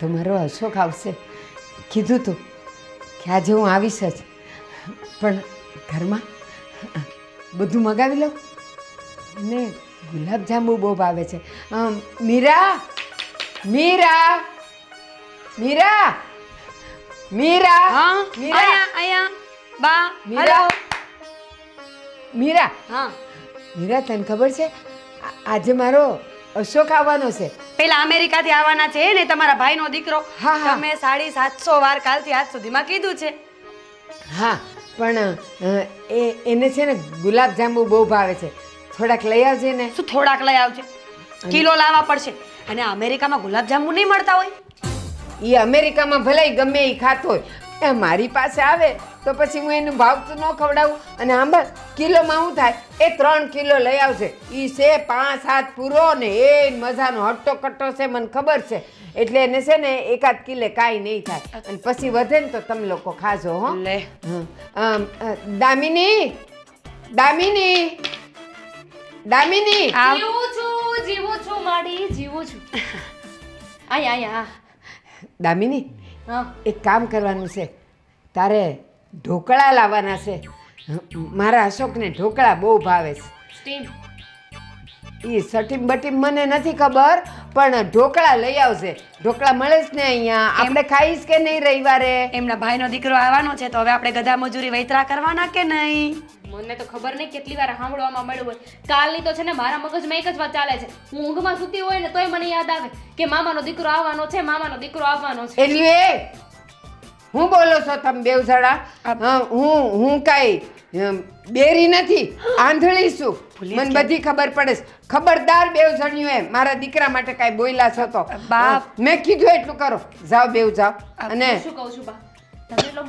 તો મારો અશોક આવશે. કીધું તું કે આજે હું આવીશ જ, પણ ઘરમાં બધું મગાવી લઉં. અને ગુલાબજાંબુ બહુ ભાવે છે. મીરા મીરા મીરા મીરા હા મીરા અહીંયા બા મીરા મીરા હા મીરા તને ખબર છે આજે મારો અશોક આવવાનો છે. પેલા અમેરિકાથી આવવાના છે ને તમારા ભાઈનો દીકરો. હા, હા. તમે 750 વાર કાલથી આજ સુધીમાં કીધું છે. હા પણ એને છે ને ગુલાબજાંબુ બહુ ભાવે છે. થોડાક લઈ આવજે ને. શું થોડાક લઈ આવજે? કિલો લાવવા પડશે. અને અમેરિકામાં ગુલાબજાંબુ નહીં મળતા હોય. એ અમેરિકામાં ભલે ગમે એ ખાતો હોય, એ મારી પાસે આવે તો પછી હું એનું ભાવતું ન ખવડાવું. અને આંબા કિલોમાં શું થાય, એ 3 કિલો લઈ આવશે. એ છે 5-7 પૂરો ને એ મજાનો હટ્ટો કટ્ટો છે, મને ખબર છે. એટલે એને છે ને 1-8 કિલે કાંઈ નહીં થાય. અને પછી વધે ને તો તમે લોકો ખાજો. હો લે દામિની દામિની દામિની જીવું છું માડી જીવું છું. આયા દામિની હા એક કામ કરવાનું છે. તારે ઢોકળા લાવવાના છે. મારા અશોકને ઢોકળા બહુ ભાવે છે. સ્ટીમ એ સટીમ બટીમ મને નથી ખબર, પણ ઢોકળા લઈ આવશે. ઢોકળા મળે છે ને અહીંયા? આપણે ખાઈશ કે નહીં રવિવારે? એમના ભાઈનો દીકરો આવવાનો છે તો હવે આપણે ગધા મજૂરી વૈતરા કરવાના કે નહીં? મને તો ખબર નહીં કેટલી વાર સાંભળવામાં મળ્યું હોય. કાલની તો છે ને મારા મગજમાં એક જ વાત ચાલે છે. હું ઊંઘમાં સૂતી હોય ને તોય મને યાદ આવે કે મામાનો દીકરો આવવાનો છે, મામાનો દીકરો આવવાનો છે. એટલે હું બોલો છો તમે બેવ જણા? હું કાંઈ બેરી નથી, આંધળી છું. મને બધી ખબર પડે છે. ખબરદાર બેવ જણ્યું મારા દીકરા માટે કાંઈ બોલ્યા છો તો બાપ. મેં કીધું એટલું કરો. જાઓ બેવ જાઓ. અને શું કહું છું બા, તમે એટલો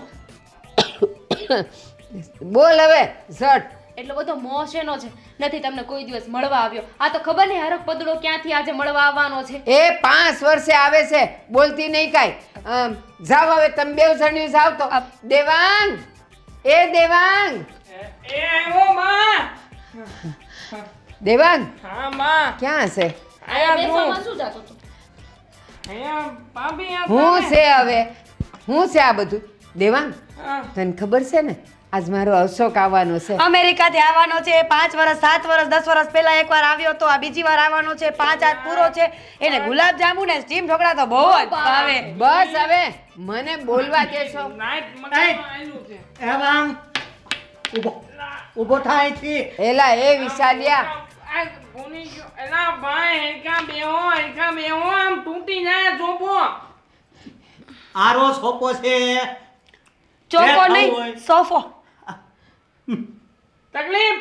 બોલ હવે ઝટ. એટલો બધો મોહ શેનો છે? નથી તમને કોઈ દિવસ મળવા આવ્યો. આ તો ખબર નહીં હરખ પદડો ક્યાંથી આજે મળવા આવવાનો છે. એ 5 વર્ષે આવે છે, બોલતી નહીં કાંઈ. જાઓ હવે તમે બેવ જણ્યું જાઓ તો. દેવાંગ એ દેવાંગ એ આવ્યો માં. દેવાંગ હા માં. ક્યાં છે? આયા બેસવામાં શું જાતો હતો? અહીંયા ભાભી આ હું છે હવે હું છે આ બધું? દેવાંગ હા. તને ખબર છે ને આજ મારો અશોક આવવાનો છે. અમેરિકાથી આવવાનો છે. 5 વર્ષ 7 વર્ષ 10 વર્ષ પહેલા એકવાર આવ્યો તો આ બીજી વાર આવવાનો છે. 5 આજ પૂરો છે. એને ગુલાબજાંબુ ને સ્ટીમ ઢોકળા તો બહુ જ ભાવે. બસ હવે મને બોલવા દેશો? નાઈટ મકાનમાં આવેલું છે. એવાંગ ઊભો થાય છે. એલા એ વિશાલિયા આ ભૂલી ગયો. એલા ભાઈ એકા બેહો આમ તૂટી જાય જોપો. આરો સોપો છે. ચોકો જે ખાવું નહીં હોય. સોફો. તકલીફ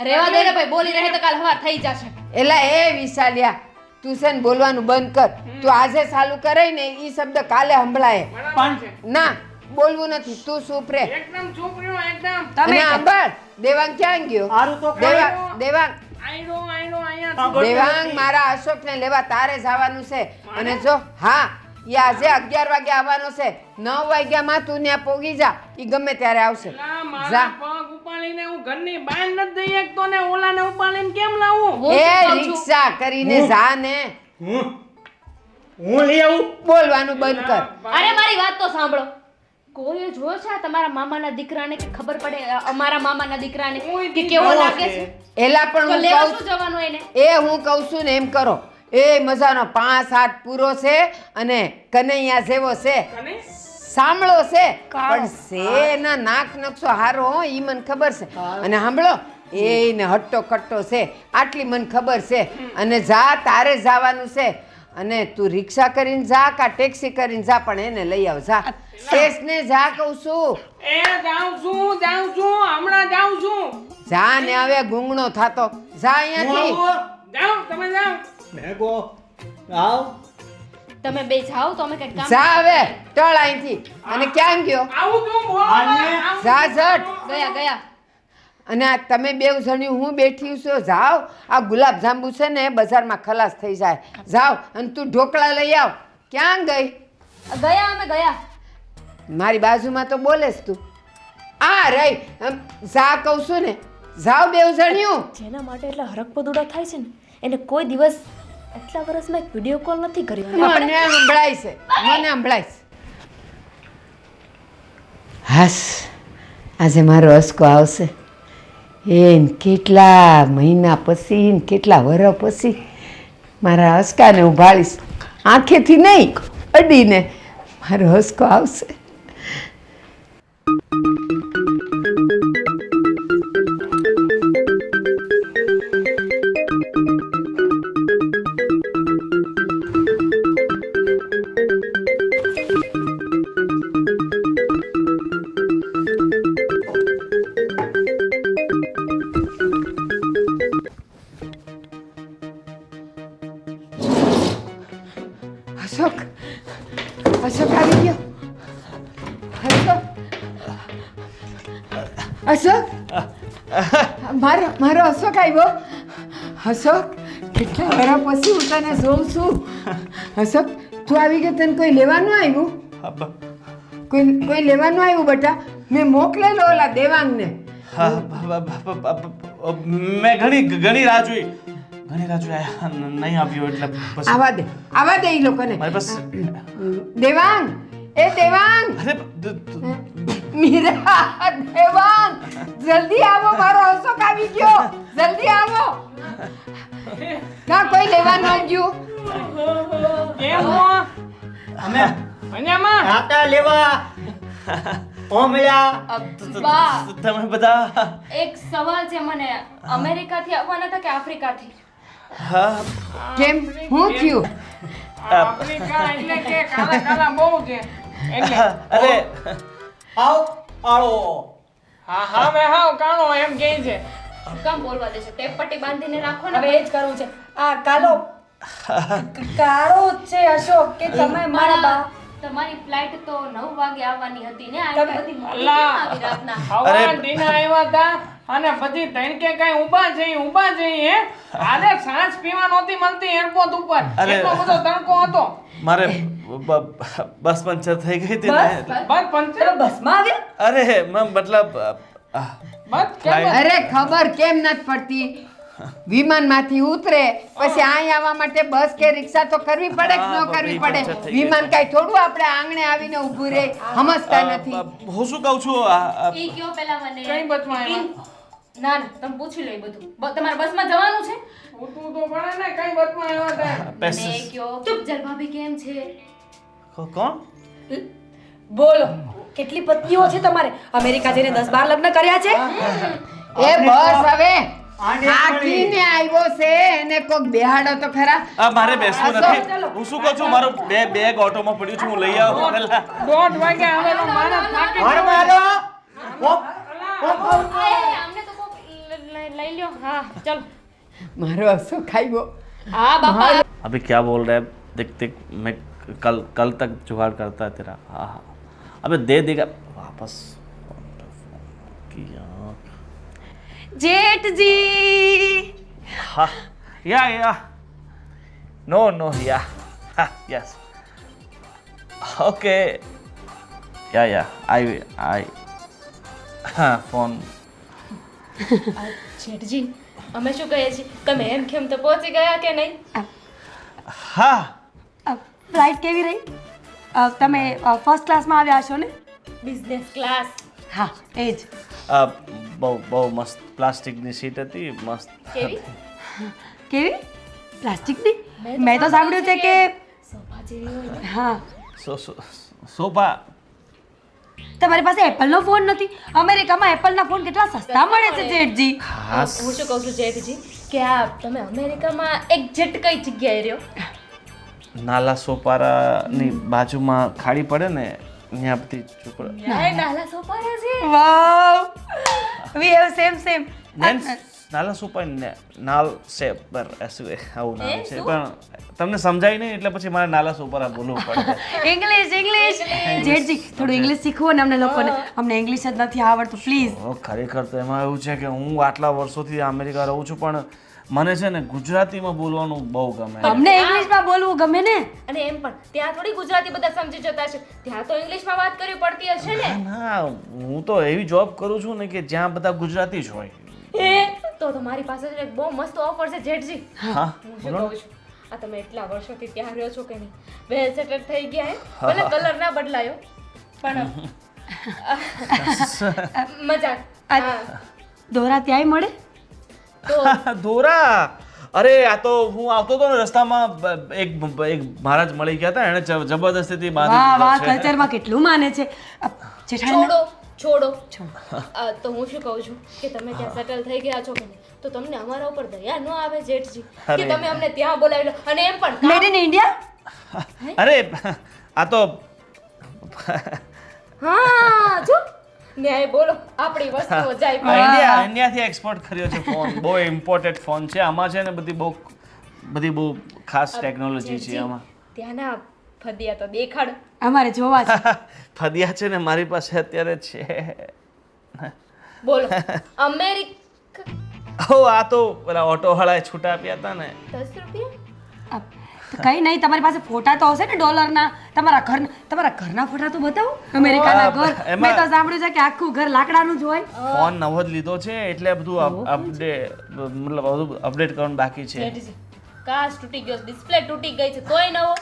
રેવા દે ને ભાઈ, બોલી રહે તો કાલ હવાર થઈ જશે. એલા એ વિશાલિયા તું છે ને બોલવાનું બંધ કર. તું આજે ચાલુ કરાય ને ઈ શબ્દ કાલે સંભળાય. બરાબર છે. ના બોલવું નથી. તું ચૂપ રે. એકદમ છોકરીઓ એકદમ અને તમે સાંભળ દેવાંગ ક્યાં ગયો? આરું તો દેવાંગ આયરો અહીંયા સાંભળ. દેવાંગ મારા અશોકને લેવા તારે જવાનું છે. અને જો હા એ આજે 11 વાગે આવવાનો છે. 9 વાગ્યામાં તું ત્યાં પોગી જા. ઈ ગમે ત્યારે આવશે. એલા મારા જા. પગ ઉપાડીને હું ઘરની બહાર નથી જઈ શકતો ને ઓલાને ઉપાડીને કેમ લાવું? હું એ શું કહું છું? રિક્ષા કરીને જા ને. હું લઈ આવું. બોલવાનું બંધ કર. અરે મારી વાત તો સાંભળો. કોઈ જોયો છે આ તમારા મામાના દીકરાને કે ખબર પડે અમારા મામાના દીકરાને કે કેવો લાગે છે? એલા પણ તો હું લેવા કહું શું જવાનું એને? હું કહું છું ને એમ કરો. એ મજાનો 5-7 પૂરો છે અને કનૈયા જેવો છે. અને સાંભળો છે કાળો. પણ છે ના નાક નકશો હારો હો ઈ મને ખબર છે. અને સાંભળો એને હટ્ટો કટ્ટો છે આટલી મને ખબર છે. અને જા તારે જવાનું છે. અને તું રિક્ષા કરીને જા કા ટેક્સી કરીને જા પણ એને લઈ આવ. જા સ્ટેશને જા કહું છું. એ જાઉં છું હમણાં જાઉં છું. જા ને હવે ગુંગણો થાતો. જા અહીંયાથી. જાઓ તમે જાઓ. ભેગો આવ. તમે બે જાઓ તો અમે કઈ કામ જા હવે ટળ અહીંથી. અને ક્યાં ગયો? આવું તું બોલ. આને. જા ઝટ. ગયા અને આ તમે બેવ જણ્યું હું બેઠી છું. જાઓ આ ગુલાબજાંબુ છે ને બજારમાં ખલાસ થઈ જાય. જાઓ અને તું ઢોકળા લઈ આવ. ક્યાં ગઈ? અમે ગયા. મારી બાજુમાં તો બોલેસ તું. આ રહી જા કહું છું ને. જાઓ બેવ જણ્યું. જેના માટે એટલા હરક પદુડા થાય છે ને એને કોઈ દિવસ એટલા વર્ષમાં એક વિડીયો કોલ નથી કર્યો મને સંભળાય છે, મને સંભળાય છે. હાસ, આજે મારો હસકો આવશે. એને કેટલા મહિના પછી ને કેટલા વર્ષ પછી મારા હસકાને ઉભાડીશ. આંખેથી નહીં, અડીને મારો હસકો આવશે. અશોક, અશોક આવી ગયો. અશોક, અશોક, મારો અશોક આવ્યો. અશોક, કેટલા વર્ષ પછી હું તને જોઉં છું. અશોક, તું આવી ગયો, તને કોઈ લેવાનું આવ્યું? કોઈ લેવાનું આવ્યું બેટા? મેં મોકલેલો ઓલા દેવાંગને. મેં ઘણી રાહ જોઈ આયા નહીં આવ્યો એટલે પછી આવા દે ઈ લોકોને. મારી પાસે દેવાંગ, એ દેવાંગ, અરે મીરા, દેવાંગ, જલ્દી આવો, મારો અશોક આવી ગયો, જલ્દી આવો. ના કોઈ લેવાનું આવ્યું? કેમ હો? અમે મજામાં? ખાતા લેવા ઓમળ્યા. બા તમે બધા એક સવાલ છે મને, અમેરિકાથી આવવાના હતા કે આફ્રિકાથી? કેમ, હું થયું? આફ્રિકા એટલે કે કાલા કાલા બહુ છે એટલે અરે આવ આળો. હા હવે હાવ કાણો એમ કહે છે. શું કામ બોલવા દેશો? ટેપ પટ્ટી બાંધીને રાખો ને. હવે એ જ કરવું છે. આ કાળો જ છે અશોક કે તમે મારા બા તમારી ફ્લાઇટ તો 9 વાગે આવવાની હતી ને, આ તમે- બધી મોડી કેમ અલા. આવી રાતના? હવા દીના આવ્યા હતા અને પછી તણકે કઈ ઊભા જઈ હે આને સાંજ પીવા નહોતી મળતી એરપોર્ટ ઉપર. અરે. એટલો બધો તણકો હતો. મારે બસ પંચર થઈ ગઈ હતી ને એટલે- બસ પંચર બસમાં આવ્યા. અરે મતલબ બસ કેમ અરે ખબર કેમ નથી પડતી? વિમાનમાંથી ઉતરે પછી અહીં આવવા માટે બસ કે રિક્ષા તો કરવી પડે કે ન હા, કરવી બાપરે, પડે? પંચર થઈ વિમાન કાંઈ થોડું આપણે આંગણે આવીને ઊભું રહે, સમજતા નથી. હું શું કહું છું ઈ કયો પેલા મને. કઈ બસમાં આવ્યા? ના ના, તમે પૂછી લો એ બધું. તમારે બસમાં જવાનું છે? ઉઠવું તો પડે ને કઈ બસમાં આવ્યા હતા. મને કયો. ચૂપ જલ ભાભી કેમ છે? કોણ બોલો કેટલી પત્નીઓ છે તમારે? અમેરિકા જઈને 10-12 લગ્ન કર્યા છે? એ બસ હવે આને થાકીને આવ્યો છે, એને કોક બેહાડો તો ખરા. મારે બેસવું અશોક, નથી. હું શું કહું છું, મારું બેગ ઓટોમાં પડ્યું છે, હું લઈ આવું પહેલા. 1:30 વાગે આવેલો માણસ થાકી ઘર ગયો. મારો આમને તો કોક લઈ લ્યો. હા ચલો. મારો અશોક આવ્યો. હા બાપા. अभी क्या बोल रहा है? देख मैं कल तक जुगाड़ करता है तेरा. हाँ हाँ अबे दे देगा वापस. જેઠજી हाँ या नो या यस ओके या आई हाँ फोन. જેઠજી, અમે શું કહીએ છીએ? તમે એમ કેમ તો પહોંચી ગયા કે નહીં? हाँ ફ્લાઇટ કેવી રહી? તમે ફર્સ્ટ ક્લાસમાં આવ્યા છો ને? Business class. હા એ જ. બહુ મસ્ત પ્લાસ્ટિકની સીટ હતી મસ્ત. કેવી? કેવી? પ્લાસ્ટિકની? મેં તો સાંભળ્યું છે કે સોફા જેવી હોય. હા સોફા. તમારી પાસે એપલનો ફોન નથી? અમેરિકામાં એપલના ફોન કેટલા સસ્તા મળે છે જેઠજી. હા હું શું કહું છું જેઠજી, કે આ તમે અમેરિકામાં એક્ઝેક્ટ કઈ જગ્યાએ રહ્યો? નાલા સોપારાની બાજુમાં ખાડી પડે ને ત્યાં બધી છોકરા. નાલા સોપારા છે. વાવ વી હેવ સેમ નાલા સોપા નાલ સેપર એસું આવું નામ એ છે શું? પણ તમને સમજાય નહીં એટલે પછી મારે નાલા સોપારા બોલવું પડે. ઇંગ્લિશ જેઠજી થોડું ઇંગ્લિશ શીખવો ને અમને લોકોને. અમને ઇંગ્લિશ જ નથી આવડતું પ્લીઝ. ખરેખર તો એમાં એવું છે કે હું આટલા વર્ષોથી અમેરિકા રહું છું પણ મને છે ને ગુજરાતીમાં બોલવાનું બહુ ગમે. અમને ઇંગ્લિશમાં બોલવું ગમે ને. અને એમ પણ ત્યાં થોડી ગુજરાતી બધા સમજી જતા છે, ત્યાં તો ઇંગ્લિશમાં વાત કરવી પડતી હશે ને. ના હું તો એવી જોબ કરું છું ને કે જ્યાં બધા ગુજરાતી જ હોય. એ તો તમારી પાસે એક બહુ મસ્ત ઓફર છે જેઠજી. હા હું શું બોલો. કહું છું, આ તમે એટલા વર્ષોથી ત્યાં રહ્યો છો કે નહીં વેલ સેટલ થઈ ગયા હે ભલે કલર ના બદલાયો પણ મજાક હા દોરા ત્યાંય મળે તો દોરા અરે આ તો હું આવતો હતો ને રસ્તામાં એક મહારાજ મળી ગયા હતા એને જબરદસ્તીથી વાહ બાંધી વાહ દીધો છે. કલ્ચરમાં કેટલું માને છે જેઠાણી છોડો તો હું શું કહું છું કે તમે ત્યાં સેટલ થઈ ગયા છો કે નહીં તો તમને અમારા ઉપર દયા ન આવે જેઠજી કે અરે. તમે અમને ત્યાં બોલાવી લો અને એમ પણ મેડ ઇન ઇન્ડિયા અરે આ તો હા જો ન્યાય બોલો આપણી વસ્તુઓ જાય પણ. ઇન્ડિયાથી એક્સપોર્ટ કર્યો છે ફોન બહુ ઇમ્પોર્ટેન્ટ ફોન છે આમાં છે ને બધી બહુ ખાસ ટેકનોલોજી છે જેઠજી, આમાં ત્યાંના ફદિયા તો દેખાડો અમારે જોવા છે ફદિયા છે ને મારી પાસે અત્યારે છે બોલો અમેરિક ઓ આ તો પેલા ઓટો વાળાએ છૂટા આપ્યા હતા ને 10 રૂપિયા કઈ નહીં તમારી પાસે ફોટા તો હશે ને ડોલરના તમારા ઘરના ફોટા તો બતાવો અમેરિકાના ઘર એમાં- મેં તો સાંભળ્યું છે કે આખું ઘર લાકડાનું જ હોય ફોન નવો જ લીધો છે એટલે બધું અપડેટ કરવાનું બાકી છે જેઠજી કાચ તૂટી ગયો ડિસ્પ્લે તૂટી ગઈ છે તોય નવો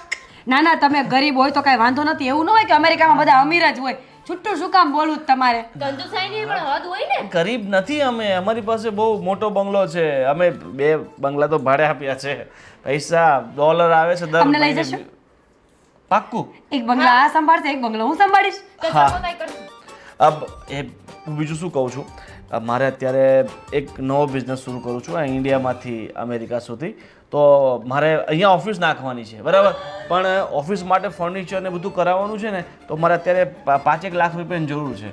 ના ના તમે ગરીબ હોય તો કાંઈ વાંધો નથી એવું ન હોય કે અમેરિકામાં બધા અમીર જ હોય છૂટું શું કામ બોલવું જ તમારે કંજુસાઈની પણ હદ હોય ને ગરીબ નથી અમે અમારી પાસે બહુ મોટો બંગલો છે અમે 2 બંગલા તો ભાડે આપ્યા છે પૈસા ડોલર આવે છે દર અમને લઈ મહિને. જશો? પાક્કું એક બંગલા આ સંભાળશે એક બંગલો હું સંભાળીશ કચરા પોતાય કરશું અબ હું બીજું શું કહું છું મારે અત્યારે એક નવો બિઝનેસ શરૂ કરું છું આ ઇન્ડિયામાંથી અમેરિકા સુધી તો મારે અહીંયા ઓફિસ નાખવાની છે બરાબર પણ ઓફિસ માટે ફર્નિચર ને બધું કરાવવાનું છે ને તો મારે અત્યારે 5-1 લાખ રૂપિયાની જરૂર છે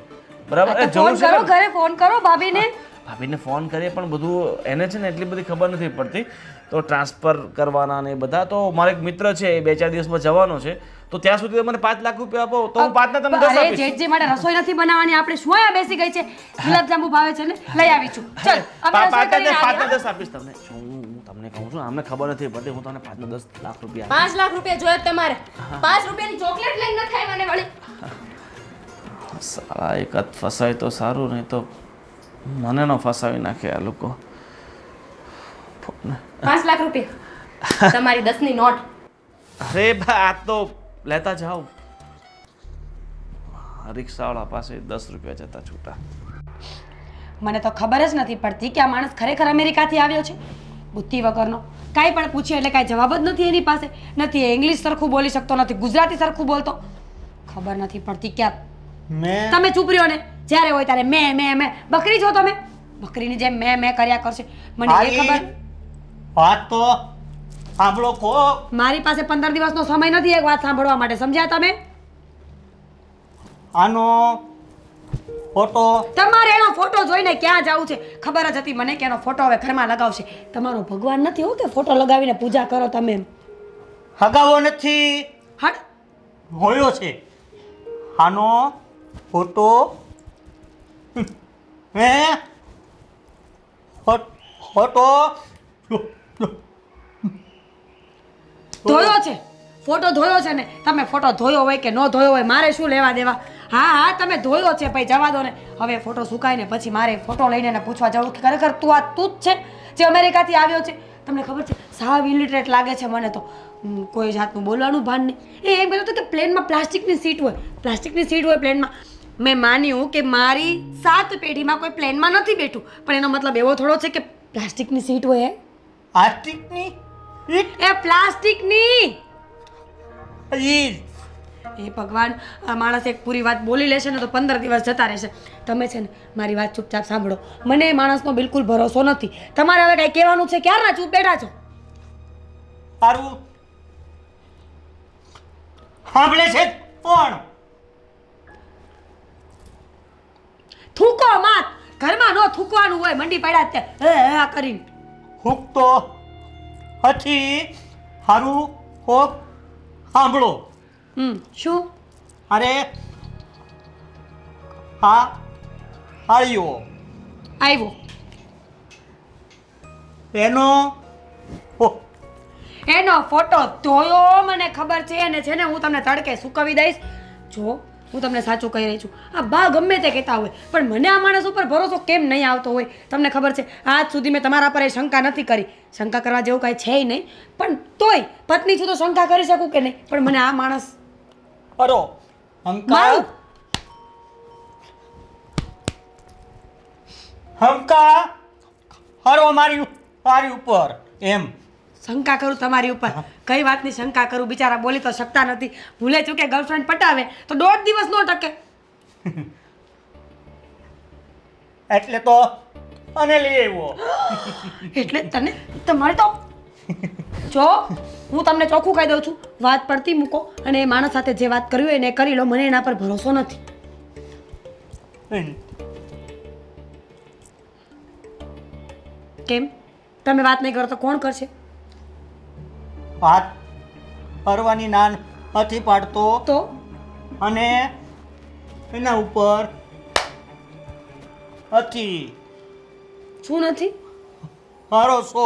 બરાબર એ તો ફોન જરૂર છે કરો ને? ઘરે ફોન કરો ભાભીને ભાભીને ફોન કરીએ પણ બધું એને છે ને એટલી બધી ખબર નથી પડતી તો ટ્રાન્સફર કરવાના ને એ બધા તો મારો એક મિત્ર છે એ 2-4 દિવસમાં જવાનો છે તો ત્યાં સુધી મને 5 લાખ રૂપિયા આપો તો હું 5 ના તમને 10 અરે આપીશ જેઠજી માટે રસોઈ નથી બનાવવાની આપણે શું અહીંયા બેસી ગઈ છે ગુલાબજાંબુ ભાવે છે ને લઈ આવી છું ચલ અમે રસોઈ કરીને આવીએ. 5 ના 10 આપીશ તમને હું તમને કહું છું અમને ખબર નથી પડતી હું તમને 5 ના 10 લાખ રૂપિયા 5 લાખ રૂપિયા જોઈએ તમારે 5 રૂપિયાની ચોકલેટ લઈને ન થાય મને વળી આપીશ. સાલા એક જ ફસાય તો સારું નહીં તો મને ન ફસાવી નાખે આ લોકો 5 લાખ રૂપિયા તમારી 10 ની નોટ અરે બા આ તો લેતા જાઓ રિક્ષાવાળા પાસે 10 રૂપિયા જતા છૂટા મને તો ખબર જ નથી પડતી કે આ માણસ ખરેખર અમેરિકાથી આવ્યો છે બુદ્ધિ વગરનો કાંઈ પણ પૂછે એટલે કાંઈ જવાબ જ નથી એની પાસે નથી એ ઇંગ્લિશ સરખું બોલી શકતો નથી ગુજરાતી સરખું બોલતો ખબર નથી પડતી ક્યાં મેં તમે ચૂપ રહ્યો ને જ્યારે હોય ત્યારે મેં બકરી છો તમે બકરીની જેમ મેં કર્યા કરશે મને એ આઈ ખબર વાત તો સાંભળો કો મારી પાસે 15 દિવસનો સમય નથી એક વાત સાંભળવા માટે સમજ્યા તમે આનો ફોટો તમારે એનો ફોટો જોઈને ક્યાં જવું છે ખબર જ હતી મને કે એનો ફોટો હવે ઘરમાં લગાવશે તમારો ભગવાન નથી હો કે ફોટો લગાવીને પૂજા કરો તમે એમ હગાવો નથી હટ હોયો છે આનો ફોટો હે ફોટો ધોયો છે ફોટો ધોયો છે ને તમે ફોટો ધોયો હોય કે ન ધોયો હોય મારે શું લેવા દેવા હા તમે ધોયો છે ભાઈ જવા દો ને હવે ફોટો સુકાય ને પછી મારે ફોટો લઈને એને પૂછવા જવું કે ખરેખર તું જ છે જે અમેરિકાથી આવ્યો છે તમને ખબર છે સાવ ઇલિટરેટ લાગે છે મને તો કોઈ જાતનું બોલવાનું ભાન નહીં એ એમ કહેતો હતો કે પ્લેનમાં પ્લાસ્ટિકની સીટ હોય પ્લેનમાં મેં માન્યું કે મારી 7 પેઢીમાં કોઈ પ્લેનમાં નથી બેઠું પણ એનો મતલબ એવો થોડો છે કે પ્લાસ્ટિકની સીટ હોય આસ્ટિકની એ પ્લાસ્ટિકની ઈ એ ભગવાન આ માણસ એક પૂરી વાત બોલી લેશે ને તો 15 દિવસ જતા રહેશે તમે છે ને મારી વાત ચૂપચાપ સાંભળો મને એ માણસનો બિલકુલ ભરોસો નથી તમારે હવે કાંઈ કહેવાનું છે ક્યારના ચૂપ બેઠા છો સારું સાંભળે છે પણ થૂકો માત ઘરમાં નો થૂકવાનું હોય મંડી પડ્યા તે આ કરીને હુક તો હથી સારું કોક સાંભળો શું અરે હા આવ્યો આવ્યો એનો હો- એનો ફોટો ધોયો મને ખબર છે અને છે ને હું તમને તડકે સુકવી દઈશ જો હું તમને સાચું કહી રહી છું. આ બા ગમે તે કહેતા હોય પણ મને આ માણસ ઉપર ભરોસો કેમ નહીં આવતો હોય તમને ખબર છે. આજ સુધી મેં તમારા પર એ શંકા નથી કરી. શંકા કરવા જેવું કાંઈ છે નહીં, પણ તોય પત્ની છું તો શંકા કરી શકું કે નહીં. પણ મને આ માણસ અરો હંકા મારું હંકા હરો મારી ઉપર એમ શંકા કરું તમારી ઉપર. કઈ વાતની શંકા કરું? બિચારા બોલી તો શકતા નથી. ભૂલે ચૂકે ગર્લફ્રેન્ડ પટાવે તો 1.5 દિવસ નો ટકે. એટલે તો અને લઈ આવ્યો. એટલે તને તમારે તો જો હું તમને ચોખ્ખું કહી દઉં છું, વાત પડતી મૂકો અને એ માણસ સાથે જે વાત કરવી હોય એને કરી લો. મને એના પર ભરોસો નથી. કેમ તમે વાત નહીં કરો તો કોણ કરશે? વાત કરવાની ના નથી પાડતો તો અને એના ઉપર હતી શું નથી? ભરોસો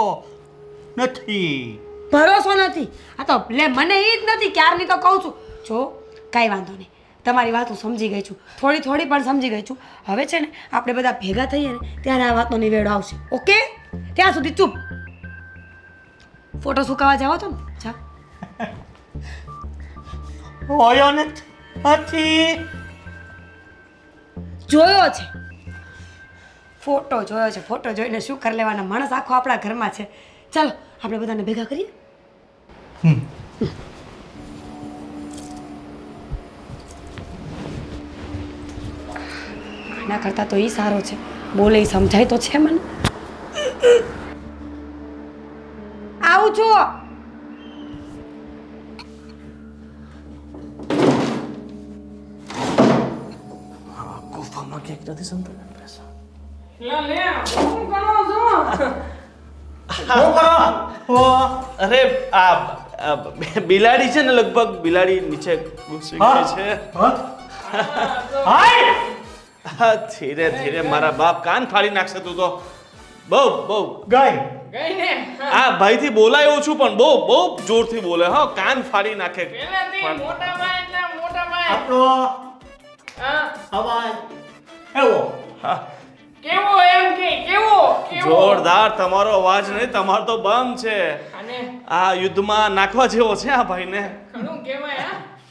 નથી. ભરોસો નથી? આ તો લે મને એ જ નથી, ક્યારની તો કહું છું. જો કાંઈ વાંધો નહીં, તમારી વાત હું સમજી ગઈ છું, થોડી પણ સમજી ગઈ છું. હવે છે ને આપણે બધા ભેગા થઈએ ને ત્યારે આ વાતનો નિવેડો આવશે. ઓકે? ત્યાં સુધી ચૂપ. ફોટો સુકાવા જાઓ તો ને જા. હોયો નથી. જોયો છે ફોટો, જોયો છે. ફોટો જોઈને શું કરી લેવાના? માણસ આખો આપણા ઘરમાં છે. ચાલો આપણે બધાને ભેગા કરીએ. એના કરતાં તો એ સારો છે, બોલે સમજાય તો છે મને. આવું છો? ગુફામાં ક્યાંક નથી સંતાન પૈસા. લે લે શું કરો છો? શું કરો? અરે આ બિલાડી છે ને, લગભગ બિલાડી નીચે ઘૂસી ગઈ છે. હાય હા, ધીરે ધીરે મારા બાપ કાન ફાડી નાખશે તું તો. બહુ ગઈ ગઈ ને આ ભાઈથી બોલાયો છું પણ બહુ જોરથી બોલે. હા, કાન ફાડી નાખે. પેલેથી મોટા ભાઈ એટલે મોટા ભાઈ. આપણો હા અવાજ એવો. હા, કેવો એમ કે કેવો કેવો જોરદાર. તમારો અવાજ નહીં, તમારો તો બમ છે. અને આ યુદ્ધમાં નાખવા જેવો છે આ ભાઈને. ઘણું કહેવાય.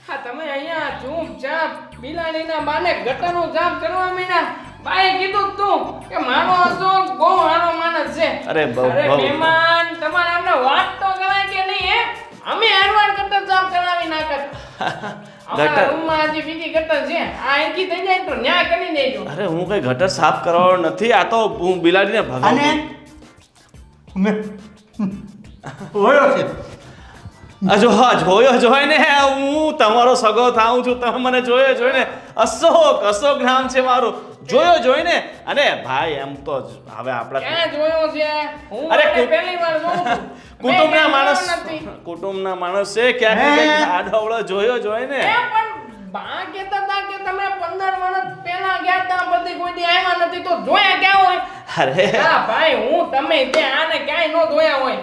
હા તમે અહીંયા ચૂપચાપ બિલાડીના બાને ગટરનું જાપ કરવા મીના. બાએ કીધું તું કે મારો અશોક બહુ સારો માણસ છે. અરે બહુ મહેમાન તમારે અમને વાત તો કરાય કે નહીં હે? અમે હારવાર ગટર જાપ કરાવી નાખત. અમારા રૂમમાં હજી બીજી ગટર છે. આ અહીંથી થઈ જાય તો ન્યા કરી દેજો. અરે હું કઈ ગટર સાફ કરવાનો નથી. આ તો હું બિલાડીને અને ભગાવું. મેં હોયો છે. જોય ને, હું તમારો સગો થાઉં છું. તમે મને જોઈને અશોક નામ છે મારું. જોઈ ને. અને ભાઈ એમ તો હવે આપણા ક્યાં જોયો છે? હું અરે આને પહેલી વાર જોઉં છું. કુટુંબના માણસ છે. ક્યાંક આડોવળો જોઈ ને. પણ બા કહેતા હતા કે તમે 15 વર્ષ પહેલા ગયા તા, બધી કોઈ દી આવ્યા નથી તો જોયા ક્યાં હોય? અરે હા ભાઈ, હું તમે ત્યાં આને ક્યાંય નો જોયા હોય.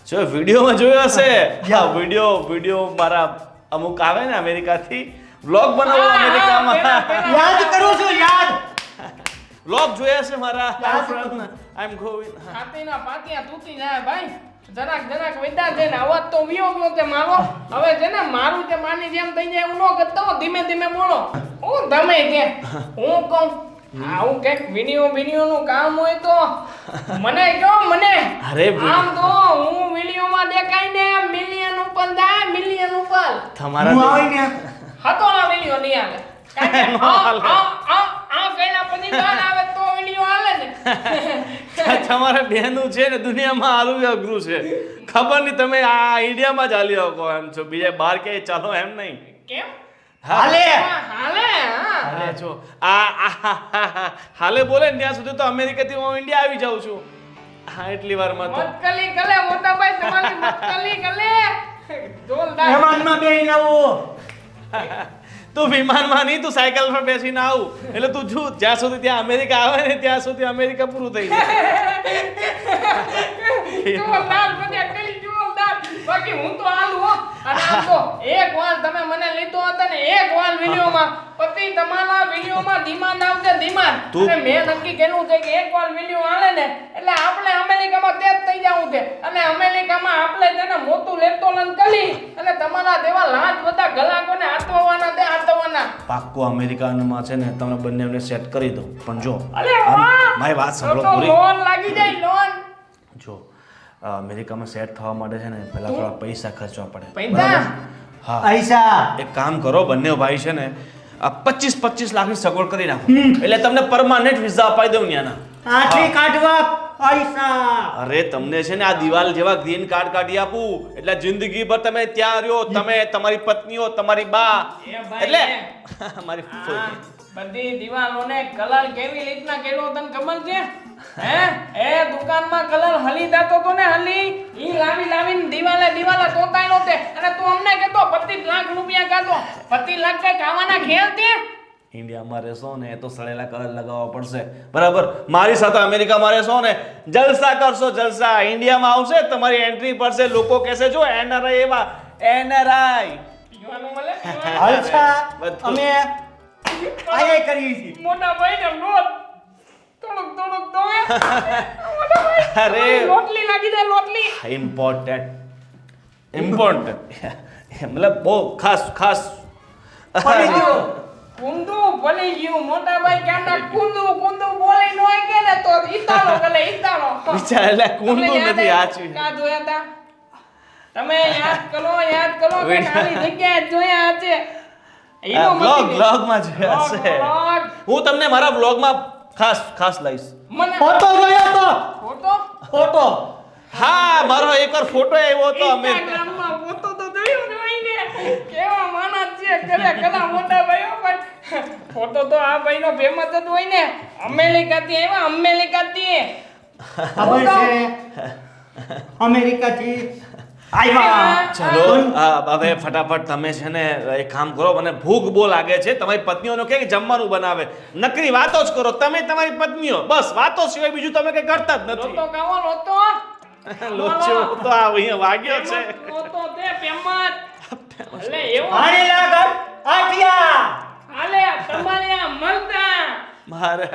જો વિડીયોમાં જોયો હશે. હા, વિડીયો મારા અમુક આવે ને અમેરિકાથી વ્લોગ બનાવો. અમેરિકામાં યાદ કરું છું યાદ. વ્લોગ જોયા છે મારા ફ્રેન્ડના. આઈ એમ ગોવિંદ. છાતીના પાટિયા તૂટી જાય ભાઈ. જરાક વેદા છે ને અવાજ તો વિયો ગયો તે મારો. હવે છે ને મારું તે માની જેમ થઈ જાય એવું ન કરતો. ધીમે બોલો. હું તમે છે હું કહું આવું કઈક વિડીયો નું કામ હોય તો મને કહો. મને અરે આમ તો હું વિડીયોમાં દેખાય ને મિલિયન ઉપર જાય, મિલિયન ઉપર. તમારા હું આવી ને હતોના વિડીયો નહીં આવે. કારણ કે આ કઈના પછી ગાન આવે તો વિડીયો આવે ને. તમારે બેનું છે ને દુનિયામાં હાલવું અઘરું છે. ખબર નહીં તમે આ ઇન્ડિયામાં જ હાલી શકો એમ છો. બીજે બહાર ક્યાંય ચાલો એમ નહીં. કેમ હાલે હાલે? હા હાલે છો. હાલે બોલે ને ત્યાં સુધી તો અમેરિકાથી હું ઇન્ડિયા આવી જાઉં છું. હા, એટલી વારમાં તો મતકલી કલે મોટા ભાઈ તમારી મતકલી કલે જોરદાર. એમાંમાં બેહીને આવું. તું વિમાનમાં નહીં, તું સાયકલ પર બેસીને આવું. એટલે તું જો જ્યાં સુધી ત્યાં અમેરિકા આવે ને ત્યાં સુધી અમેરિકા પૂરું થઈ જાય. જોરદાર બધા કલી જોરદાર. બાકી હું તો હાલું હો. અને આમ તો એક વાલ તમે મને લીધો હતો ને એક વાલ વિડીયોમાં પતિ તમારા વિડીયોમાં ડિમાન્ડ આવશે ડિમાન્ડ. અને મેં નક્કી કર્યું છે કે એક વાલ વિડીયો હાલે ને એટલે આપણે અમેરિકામાં તે જ થઈ જવું છે. અને અમેરિકામાં આપણે તેને મોટું લેપટોપ કરી અને તમારા દેવા લાજ બધા ગલાકોને હાથવાના તે હાથવાના. પાક્કો અમેરિકામાં છે ને તમને બંનેને સેટ કરી દઉં પણ જો અરે વાહ! મારી વાત સાંભળો તો પૂરી. લોન લાગી જાય લોન. જો અમેરિકામાં સેટ થવા માટે છે ને પહેલા થોડા પૈસા ખર્ચવા પડે. પૈસા હા પૈસા એક કામ કરો, બંને ભાઈ છે ને આ 25 લાખની સગવડ કરી નાખો એટલે તમને પરમાનન્ટ વિઝા અપાઈ દઉં ત્યાંના. આથી કાઢવા પૈસા. અરે તમને છે ને આ દિવાલ જેવા ગ્રીન કાર્ડ કાઢી આપું એટલે જિંદગીભર તમે ત્યાં રહ્યો, તમે તમારી પત્નીઓ, તમારી બા, એ ભાઈ, એટલે મારી ફૂફો. બધી દિવાલોને કલર કેવી રીતના કર્યો તને ખબર છે? હે એ દુકાનમાં કલર હલી જાતો તો ને હલી ઈ લાવીને દિવાલે તોતાયનો તે. અને તું અમને કહેતો 25 લાખ રૂપિયા કાઢો. 25 લાખ કઈ ખાવાના ખેલ તે? ઇન્ડિયામાં રહેશો ને તો સળેલા કલર લગાવવા પડશે, બરાબર? મારી સાથે અમેરિકામાં રહેશો ને જલસા કરશો, જલસા. ઇન્ડિયામાં આવશે તમારી એન્ટ્રી પડશે, લોકો કહેશે જો એનઆરઆઈ એવા એનઆરઆઈ. પીવાનું મળે? અચ્છા બધું. અમે આયે કરીએ છીએ. મોટા ભાઈ ને લોટ થોડુંક દોવે. મોટા ભાઈ અરે લોટલી લાગી જાય લોટલી. ઇમ્પોર્ટન્ટ મતલબ બહુ ખાસ પડી ગયો. કુંદુ ભલી ગયું મોટા ભાઈ ક્યાંના કુંદુ બોલી નો કે ને તો ઈતાળો ગલે ઈતાળો. વિચાર એટલે કુંડું નથી આચી. કા જોયા તા તમે યાદ કરો કે ખાલી જગ્યાએ જોયા છે. ઈનો બ્લોગમાં જોયા છે. હું તમને મારા બ્લોગમાં ખાસ લઈશ. મને ફોટો જોયો તો ફોટો હા, મારો એકવાર ફોટો આવ્યો હતો ઇન્સ્ટાગ્રામમાં ફોટો તો જોયો ને ભાઈને કેવા માણસ છે કરે કલા મોટા ભાઈઓ પણ ફોટો તો આ ભાઈનો ફેમસ જ હોય ને. અમેરિકાથી આવ્યા અમેરિકાથી. ખબર છે અમેરિકાથી આવ્યા. ચલો હવે ફટાફટ તમે છે ને એક કામ કરો, મને ભૂખ બહુ લાગે છે. તમારી પત્નીઓનો કે જમવાનું બનાવે, નકરી વાતો જ કરો તમે તમારી પત્નીઓ, બસ વાતો સિવાય બીજું તમે કઈ કરતા જ નથી. લોટો કાવો લોટો લોચો તો આ અહીંયા વાગ્યો છે. લોટો તે ફેમસ એટલે એવું આણેલા ઘર આટિયા. હાલે તમારે આ મળતા મારે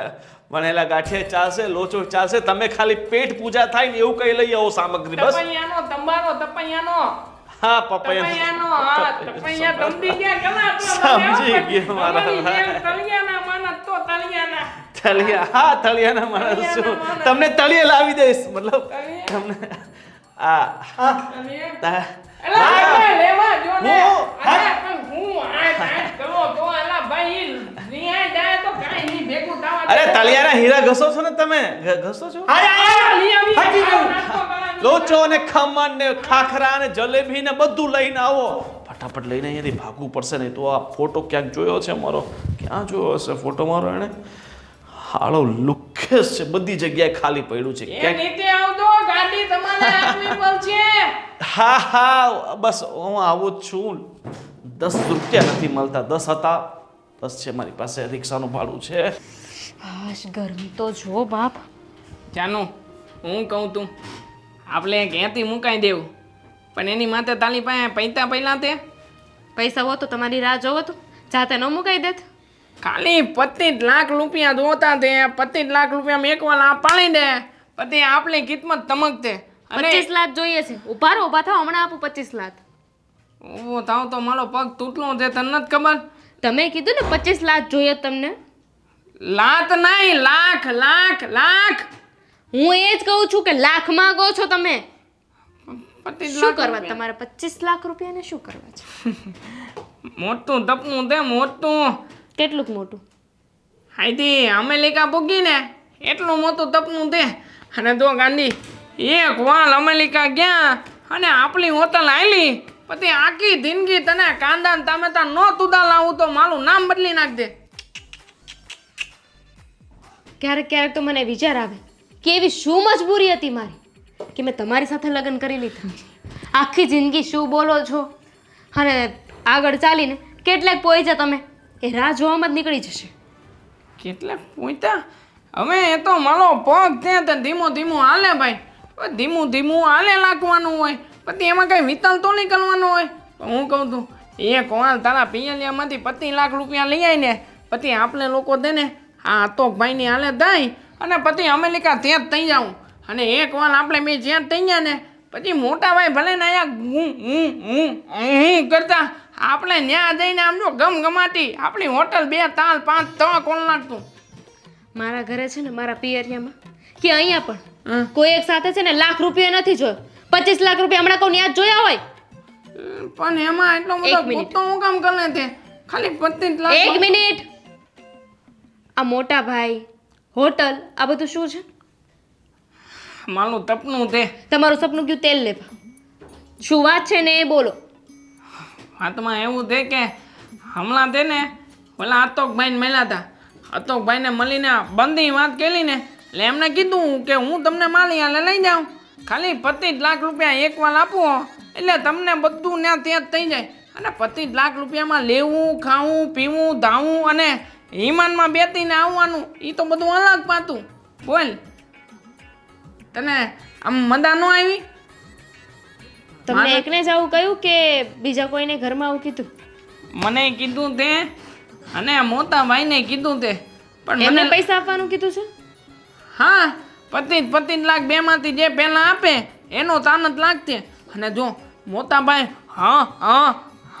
વણેલા ગાંઠિયા ચાલશે, લોચો ચાલશે, તમે ખાલી પેટ પૂજા થાય ને એવું કઈ લઈ આવો સામગ્રી બસ. તપૈયાનો તંબારો તપૈયાનો હા પપૈયા તપૈયાનો હા તપૈયા તંબી ગયા કલા સમજી ગયો મારા તળિયાના માણસ તો તળિયાના તળિયા. હા તળિયાના માણસ છું, તમને તળિયે લાવી દઈશ. મતલબ તમને તળિયે એલા લેવા જો ને અરે પણ હું આ કરો તો એલા ભાઈ નિયા જાય તો કાઈ ની ભેગું થવા અરે તળિયાના હીરા ઘસો છો ને તમે? ઘસો છો? હટી ગયું. લોચો ને ખમણ ને ખાખરા ને જલેબી ને બધું લઈને આવો. ફટાફટ લઈને અહીંયાથી ભાગવું પડશે નહીં તો. આ ફોટો ક્યાંક જોયો છે મારો, ક્યાં જોયો હશે ફોટો મારો એને? હાળો લુખેસ છે, બધી જગ્યાએ ખાલી પડ્યું છે. એ નીચે આવજો ગાડી તમારે આપવી પડશે. હા બસ હું આવું જ છું. 10 રૂપિયા નથી મળતા. 10 હતા, 10 છે મારી પાસે. રિક્ષાનું ભાડું છે. હાશ ગરમી તો જો બાપ. જાનું હું કહું તું આપણે ક્યાંથી મુકાઈ દેવું પણ એની માથે તાલી પાસે પૈસા પહેલા તે પૈસા હો તો તમારી રાહ જોવો તો જાતે ન મુકાઈ દેત. ખાલી 25 લાખ રૂપિયા જોતા તે 25 લાખ રૂપિયા મેકવા આ પાડી દે પછી આપણી કિંમત તમકતે. 25 લાખ જોઈએ છે. ઉભા રહો, ઉભા થાઓ, હમણાં આપું 25 લાખ. ઓ તાવ તો મારો પગ તૂટલો છે તને નથી ખબર? તમે કીધું ને 25 લાખ જોઈએ તમને. લાત નહીં લાખ લાખ લાખ. હું એ જ કહું છું કે લાખ માંગો છો તમે. 25 શું લાખ કરવા રૂપિયા. તમારે 25 લાખ રૂપિયાને શું કરવા છે? મોટું તપનું તે મોટું કેટલુંક મોટું? હાઈથી અમેરિકા પૂગી ને એટલું મોટું તપનું તે. અને જો ગાંધી એક વાલ અમેરિકા ગયા અને આપણી હોટલ આયલી પછી આખી જિંદગી તને કાંદા ને ટામેટા નો તુદા લાવું તો મારું નામ બદલી નાખ દે. ક્યારેક ક્યારેક તો મને વિચાર આવે કે એવી શું મજબૂરી હતી મારી કે મેં તમારી સાથે લગ્ન કરી લીધા. આખી જિંદગી શું બોલો છો અને આગળ ચાલીને કેટલાક પહોંચ્યા તમે એ રાહ જોવામાં જ નીકળી જશે. કેટલે પૂછતા હવે એ તો મારો પગ છે તે ધીમો ધીમો હાલે ભાઈ. ધીમું ધીમું હાલે લાગવાનું હોય પછી એમાં કઈ વિતલ તો નહીં કરવાનો હોય. હું કહું છું એક વાર તારા પિયલિયામાંથી 25 લાખ રૂપિયા લઈ આવીને પછી આપણે લોકો દે ને આ અતોકભાઈની હાલે દઈ અને પછી અમેરિકા ત્યાં જ થઈ જાઉં અને એક વાર આપણે બે જ્યાં થઈ ગયા ને પછી મોટા ભાઈ ભલે ને અહીંયા હું કરતા આપણે ત્યાં જઈને આમ જો ગમગમાટી આપણી હોટલ 2 તાલ 5 3 કોણ નાખતું. મારા ઘરે છે ને મારા પિયરિયામાં કે અહીંયા પણ કોઈ એક સાથે છે ને લાખ રૂપિયા નથી જોયો. 25 લાખ રૂપિયા હમણાં કોઈ ન્યા જ જોયા હોય. પણ એમાં એટલો બધો ખોટો હું કામ કરે તે ખાલી 25 લાખ. એક મિનિટ. આ મોટા ભાઈ હોટલ આ બધું શું છે? મારું તપનું તે તમારું સપનું કયું તેલ લેવા? શું વાત છે ને એ બોલો. વાતમાં એવું છે કે હમણાં તે ને ઓલા અતોકભાઈને મળ્યા હતા. અતોકભાઈને મળીને બંધી વાત કરી ને એટલે એમને કીધું કે હું તમને માલી હાલે લઈ જાઉં ખાલી 25 લાખ રૂપિયા એકવાર આપો એટલે તમને બધું ત્યાં ત્યાં જ થઈ જાય અને 25 લાખ રૂપિયામાં લેવું ખાવું પીવું ધાવું અને વિમાનમાં બેસીને આવવાનું એ તો બધું અલગ પાતું. બોલ તને આમ મજા ન આવી? તમને એકને જ આવું કહ્યું કે બીજા કોઈને ઘરમાં આવું કીધું? મને કીધું તે અને મોટા ભાઈને કીધું તે પણ એમને મને પૈસા આપવાનું કીધું છે? હા 25 લાખ બેમાંથી જે પહેલા આપે એનો તાનત લાગશે અને જો મોટાભાઈ હા હા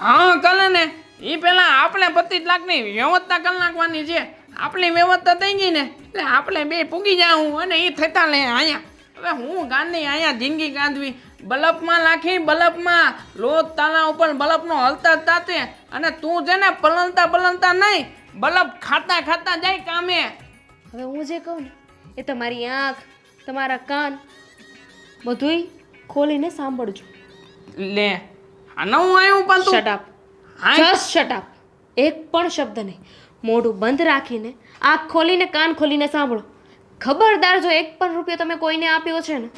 હા કરે ને એ પહેલા આપણે 25 લાખની વ્યવસ્થા કરી નાખવાની છે. આપણી વ્યવસ્થા થઈ ગઈ ને એટલે આપણે બે પૂગી જાઉં અને એ થતા લે અહીંયા. હવે હું ગાંધી અહીંયા જિંદગી કાઢવી બલ્બમાં નાખી બલ્બમાં રોજ તાના ઉપર બલ્બનો હલતા જ તાતે અને તું છે ને પલળતા નહીં બલ્બ ખાતા ખાતા જાય કામે. હવે હું જે કહું ને એ તમારી આંખ તમારા કાન બધુંય ખોલીને સાંભળજો. લે આ નવું આવ્યું પાછું. Shut up. Just shut up. એક પણ શબ્દ નહીં. મોઢું બંધ રાખીને આંખ ખોલીને કાન ખોલીને સાંભળો. ખબરદાર જો એક પણ રૂપિયો તમે કોઈને આપ્યો છે ને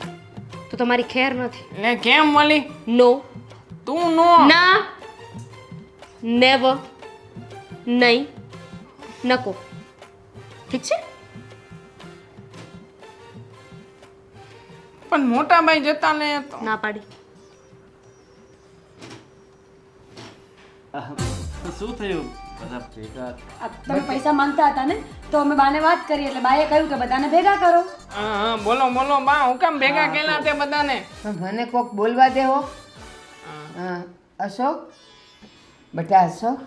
તો તમારી ખેર નથી. લે કેમ મળી? નો. તું નો ના. નેવર. નહીં. નકો. ઠીક છે? પણ મોટા ભાઈ જતા ને તો ના પાડી. શું થયું બધા ભેગા? આ તમે પૈસા માંગતા હતા ને તો અમે બાને વાત કરી એટલે બાએ કહ્યું કે બધાને ભેગા કરો. હા હા બોલો બોલો બા હું કામ ભેગા કેલા તે બધાને? મને કોક બોલવા દેવો. અશોક બેટા અશોક,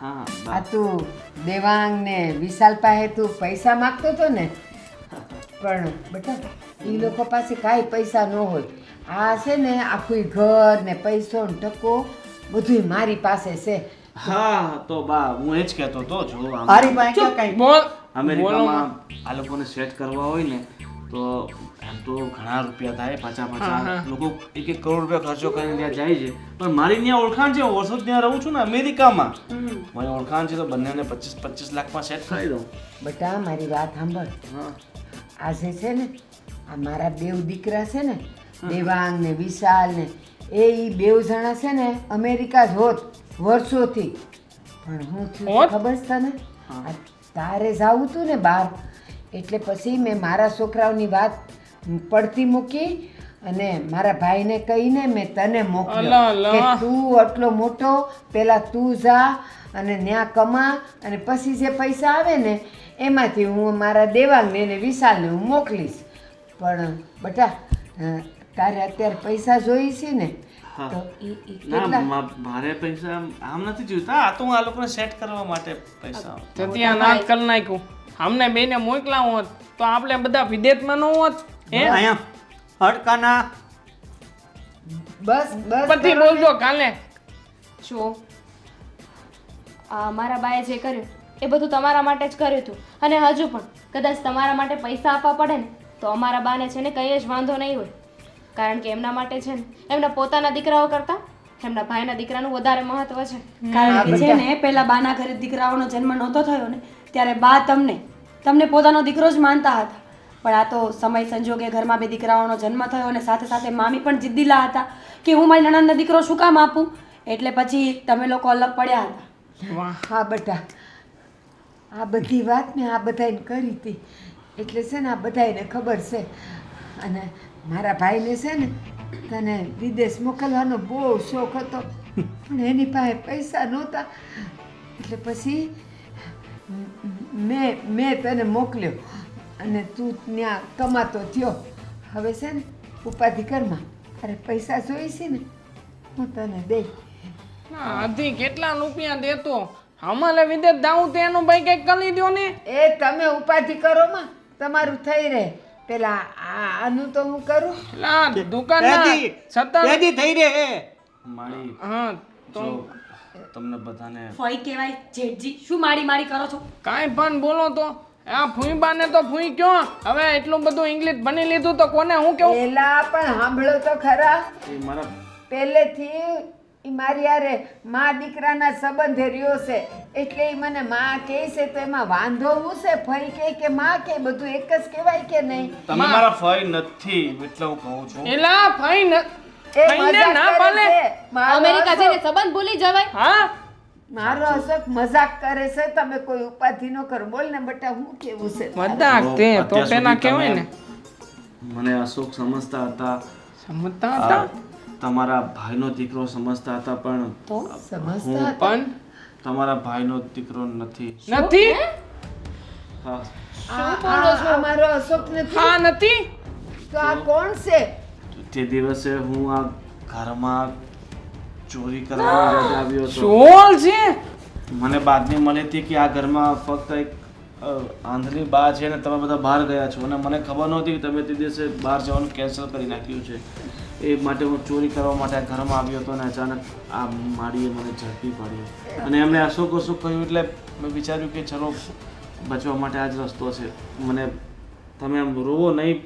હા આ તું દેવાંગ ને વિશાલ પાસે તું પૈસા માગતો હતો ને પણ બેટા એ લોકો પાસે કાંઈ પૈસા ન હોય. આ છે ને આખું ઘર ને પૈસો ને ટકો બધું મારી પાસે છે. હા તો બા હું એ જ કહેતો હતો જો આમ મારી પાસે કઈ બોલ. અમેરિકામાં આ લોકોને સેટ કરવા હોય ને તો એમ તો ઘણા રૂપિયા થાય 50 લોકો 1 કરોડ રૂપિયા ખર્ચો કરીને ત્યાં જાય છે પણ મારી ત્યાં ઓળખાણ છે. વર્ષો ત્યાં રહું છું ને અમેરિકામાં મારી ઓળખાણ છે તો બંનેને 25 લાખમાં સેટ કરી દઉં. બેટા મારી વાત સાંભળ. હા આજે છે ને આ મારા બેવ દીકરા છે ને દેવાંગ ને વિશાલ ને એ બેવ જણા છે ને અમેરિકા જ હોત વર્ષોથી. પણ હું થયું હોત? ખબર છે તને? આ તારે જાવું તું ને બહાર એટલે પછી મેં મારા છોકરાઓની વાત પડતી મૂકી અને મારા ભાઈને કહીને મેં તને મોકલ્યો અલા, અલા. કે તું આટલો મોટો પહેલાં તું જા અને ત્યાં કમા અને પછી જે પૈસા આવે ને એમાંથી હું મારા દેવાંગને ને વિશાલને હું મોકલીશ. પણ બેટા તારે અત્યારે પૈસા જોઈએ છે ને તો ઈ ના કેટલા? મારે પૈસા આમ નથી જોઈતા. આ તો હું આ લોકોને સેટ કરવા માટે પૈસા ત્યાં નાક કરી નાખ્યું. અમને બેને મોકલા હોત તો આપણે બધા વિદેશમાં ન હોત. હે અહીંયા હડકાના બસ બસ પછી બોલજો કાલે. જો મારા બાએ જે કર્યું એ બધું તમારા માટે જ કર્યું હતું અને હજુ પણ કદાચ તમારા માટે પૈસા આપવા પડે ને તો અમારા બાને છે ને કંઈ જ વાંધો નહીં હોય. કારણ કે એમના માટે છે ને એમના પોતાના દીકરાઓ કરતાં એમના ભાઈના દીકરાનું વધારે મહત્વ છે. કારણ કે છે ને પહેલા બાના ઘરે દીકરાઓનો જન્મ નહોતો થયો ને ત્યારે બા તમને પોતાનો દીકરો જ માનતા હતા. પણ આ તો સમય સંજોગે ઘરમાં બે દીકરાઓનો જન્મ થયો અને સાથે સાથે મામી પણ જિદ્દીલા હતા કે હું મારી નણંદને દીકરો શું કામ આપું એટલે પછી તમે લોકો અલગ પડ્યા હતા. વાહ. હા બેટા આ બધી વાત મેં આ બધાને કરી હતી એટલે છે ને આ બધાને ખબર છે અને મારા ભાઈને છે ને તને વિદેશ મોકલવાનો બહુ શોખ હતો પણ એની પાસે પૈસા નહોતા એટલે પછી મેં તને મોકલ્યો અને તું ત્યાં કમાતો થયો હવે છે ને ઉપાધિ કરમાં અરે પૈસા જોઈશે ને હું તને દઈ આથી કેટલા રૂપિયા દેતો અમારે વિદેશ જાવું તેનું ભાઈ કઈક કરી દો ને. એ તમે ઉપાધિ કરો માં તમારું થઈ રહે પેલા આનું તો હું કરું લા દુકાનના પેદી સત્તર પેદી થઈ રે હે મારી હા તો જો તમને બધાને ફોઈ કહેવાય જેઠજી શું મારી મારી કરો છો કાંઈ પણ બોલો તો આ ફૂઈબાને તો ફૂઈ કયો હવે એટલું બધું ઇંગ્લિશ ભણી લીધું તો કોને હું કેવું પેલા પણ સાંભળો તો ખરા એ મારા પહેલેથી ઈ મારી યારે મા દીકરાના સંબંધે રહ્યો છે એટલે ઈ મને માં કહે છે તો એમાં વાંધો હું છે ફઈ કહે કે માં કે બધું એક જ કહેવાય કે નહીં તમે મારા ફઈ નથી એટલે હું કહું છું એલા ફઈ ન એ ફઈને મજાક ના કરે પાલે છે. મારો અમેરિકા અશોક- જઈને સંબંધ ભૂલી જવાય હા મારો અશોક મજાક કરે છે તમે કોઈ ઉપાધિ ન કરો બોલ ને બેટા હું કેવું છે મજાક તે તો અત્યાર પેલા સુધી કહેવાય ને તમે મને અશોક સમજતા હતા સમજતા હતા તમારા ભાઈનો દીકરો સમજતા હતા પણ સમજતા હતા? પણ તમારા ભાઈનો દીકરો નથી નથી હા આ મારો અશોક નથી હા નથી તો આ કોણ છે તે દિવસે હું આ ઘરમાં ચોરી કરવા ઈરાદે આવ્યો હતો ચોર છે મને બાતમી મળી હતી કે આ ઘરમાં ફક્ત એક આંધળી બા છે ને તમે બધા બહાર ગયા છો અને મને ખબર નહોતી કે તમે તે દિવસે બહાર જવાનું કેન્સલ કરી નાખ્યું છે એ માટે હું ચોરી કરવા માટે આ ઘરમાં આવ્યો હતો અને અચાનક આ માળીએ મને ઝડપી પાડ્યો અને એમણે અશોક અશોક કહ્યું એટલે મેં વિચાર્યું કે ચલો બચવા માટે આ જ રસ્તો છે મને તમે આમ રોવો નહીં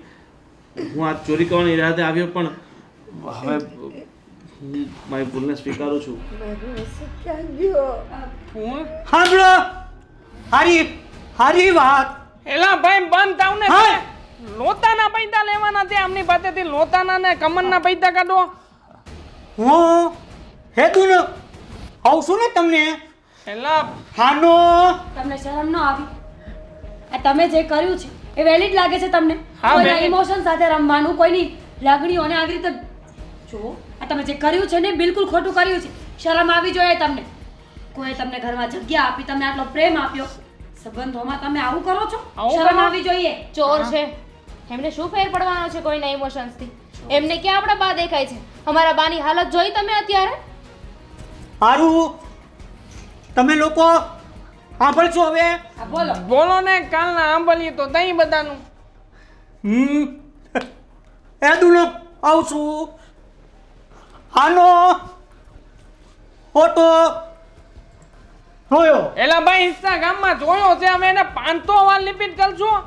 હું આ ચોરી કરવાની ઈરાદે આવ્યો પણ હવે હું મારી ભૂલને સ્વીકારું છું મારો અશોક ક્યાં ગયો ફૂલ સાંભળો હારી હારી વાત એલા ભાઈ બંધ થાવ ને હા. લોતાના પૈસા લેવાના છે આમની પાસેથી લોતાના ને કમરના પૈસા કાઢો હું હેતુનો આવું છું ને તમને એલા હાનો તમને શરમ ન આવી આ તમે જે કર્યું છે એ વેલિડ લાગે છે તમને હા, કોઈના valid. ઇમોશન સાથે રમવાનું કોઈની લાગણીઓને આવી રીતે જો આ તમે જે કર્યું છે ને બિલકુલ ખોટું કર્યું છે શરમ આવી જોઈએ તમને કોઈ તમને ઘરમાં જગ્યા આપી તમને આટલો પ્રેમ આપ્યો સંબંધોમાં તમે આવું કરો છો આવું શરમ કરો? આવી જોઈએ ચોર છે એમને શું ફેર પડવાનો છે કોઈના ઇમોશન્સથી એમને ક્યાં આપણા બા દેખાય છે અમારા બાની હાલત જોઈ તમે અત્યારે હારું તમે લોકો સાંભળશો હવે આ બોલો બોલો ને કાલના આંબલી તો દહીં બધાનું હેતુનો આવું છું હાનો ફોટો જોયો એલા ભાઈ ઇન્સ્ટાગ્રામમાં જોયો છે અમે એને 500 વાર રિપીટ કરશું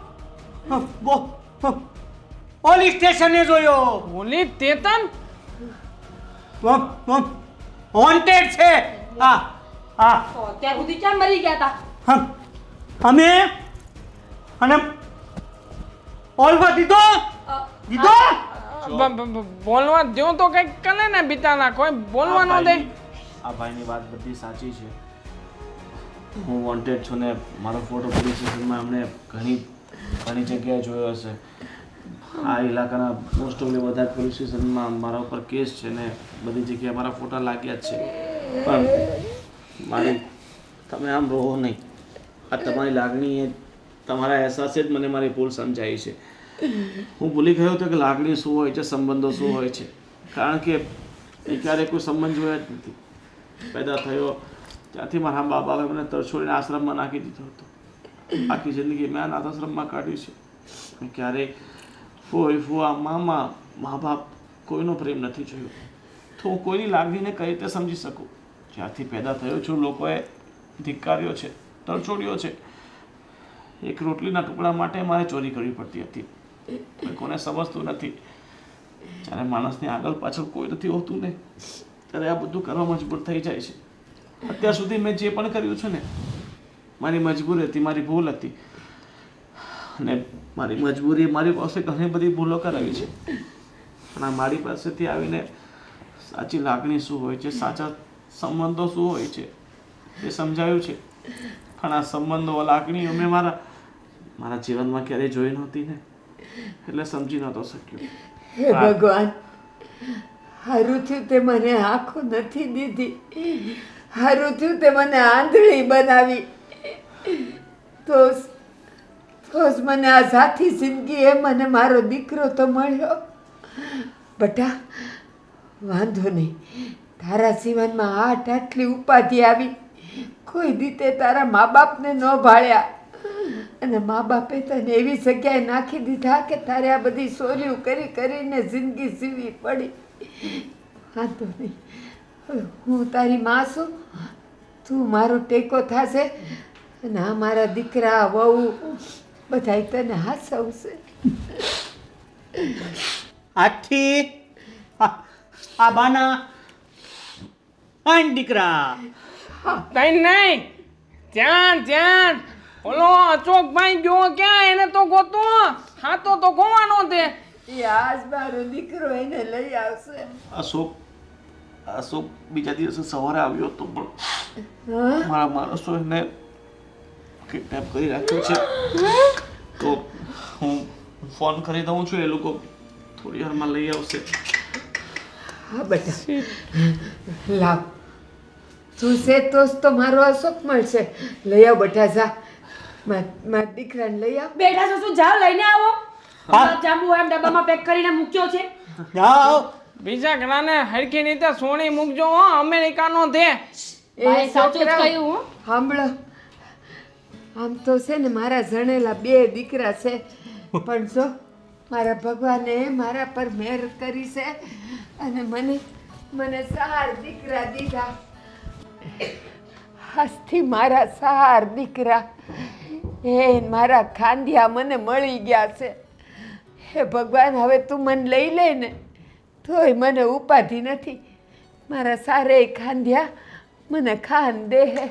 પોલીસ સ્ટેશને જોયો બોલી તેતન વોન્ટેડ છે હા હા તો અત્યાર સુધી ક્યાં મરી ગયા હતા અમે અને ઓલવા દીધો દીધો બોલવા દો તો કઈક કરે ને બિચારા કોઈ બોલવા ન દે આ ભાઈની વાત બધી સાચી છે હું વોન્ટેડ છું ને મારો ફોટો પોલીસ સ્ટેશનમાં એમણે ઘણી જગ્યાએ જોયો હશે આ ઇલાકાના મોસ્ટ ઓફલી બધા પોલીસ સ્ટેશનમાં મારા ઉપર કેસ છે ને બધી જગ્યાએ મારા ફોટા લાગ્યા જ છે પણ મારી તમે આમ રહો નહીં આ તમારી લાગણી એ તમારા અહેસાસે જ મને મારી ભૂલ સમજાઈ છે હું ભૂલી ગયો હતો કે લાગણી શું હોય છે સંબંધો શું હોય છે કારણ કે એ ક્યારેય કોઈ સંબંધ જોયા જ નથી પેદા થયો ત્યાંથી મારા મા બાપે મને તરછોડીને આશ્રમમાં નાખી દીધો હતો આખી જિંદગી મેં અનાથ આશ્રમમાં કાઢી છે મેં ક્યારેય ફોઈ ફુવા મામા મા બાપ કોઈનો પ્રેમ નથી જોયો તો હું કોઈની લાગણીને કઈ રીતે સમજી શકું જ્યારથી પેદા થયો છું લોકોએ ધિક્કાર્યો છે તરછોડ્યો છે એક રોટલીના ટુકડા માટે મારે ચોરી કરવી પડતી હતી કોઈ કોને સમજતું નથી જ્યારે માણસની આગળ પાછળ કોઈ નથી હોતું ને ત્યારે આ બધું કરવા મજબૂર થઈ જાય છે અત્યાર સુધી મેં જે પણ કર્યું છે ને મારી મજબૂરી હતી મારી ભૂલ હતી અને મારી મજબૂરી મારી પાસે ઘણી બધી ભૂલો કરાવી છે પણ આ મારી પાસેથી આવીને સાચી લાગણી શું હોય છે સાચા સંબંધો શું હોય છે એ સમજાયું છે પણ આ સંબંધો લાગણીઓ મેં મારા જીવનમાં ક્યારેય જોઈ નહોતી ને એટલે સમજી નહોતો શક્યો હે ભગવાન હારું થયું તે મને આંખો નથી દીધી, હારું થયું તે મને આંધળી બનાવી, તો જ મને આ સાથી જિંદગી એ મને મારો દીકરો તો મળ્યો. બટા વાંધો નહીં, તારા જીવનમાં આટલી ઉપાધિ આવી, કોઈ રીતે તારા મા બાપને ન ભાળ્યા, અને મા બાપે તને એવી જગ્યાએ નાખી દીધા કે તારે આ બધી સોર્યું કરી કરીને જિંદગી જીવવી પડી. વાંધો નહીં, હવે હું તારી માં છું, તું મારો ટેકો થશે, અને આ મારા દીકરા વહુ બધાય તને હાસવશે. આથી આ બાના આન દીકરા તઈ નહીં, ત્યાં ત્યાં ઓલો અચોકભાઈ ગયો ક્યાં? એને તો ગોતો, હાથો તો ખોવાનો તે. એ આજ મારો દીકરો એને લઈ આવશે. અશોક બીજા દિવસે સવારે આવ્યો હતો, પણ હા, મારા માણસો એને કિડનેપ કરી રાખ્યો છે. તો હું ફોન કરી દઉં છું, એ લોકો થોડી વારમાં લઈ આવશે. હા બેટા, લાવ, તું છે તો મારો અશોક મળશે. લઈ આવ બેટા, જા મારા દીકરાને લઈ આવ. બેઠા છો શું? જાઓ લઈને આવો. જાંબુ એમ ડબ્બામાં પેક કરીને મૂક્યો છે. જાઓ. બીજા ઘણાને હરખી રીતે સોની મૂકજો હો, અમેરિકાનો તે. ભાઈ સાચું જ છોકરાઓ, કહ્યું હો. સાંભળો, આમ તો છે ને મારા જણેલા 2 દીકરા છે, પણ જો મારા ભગવાને મારા પર મહેર કરી છે અને મને 4 દીકરા દીધા. આજથી મારા 4 દીકરા એ મારા ખાંડિયા મને મળી ગયા છે. હે ભગવાન, હવે તું મને લઈ લે ને તોય મને ઉપાધિ નથી. મારા 4 ખાંડિયા મને ખાન દે હે.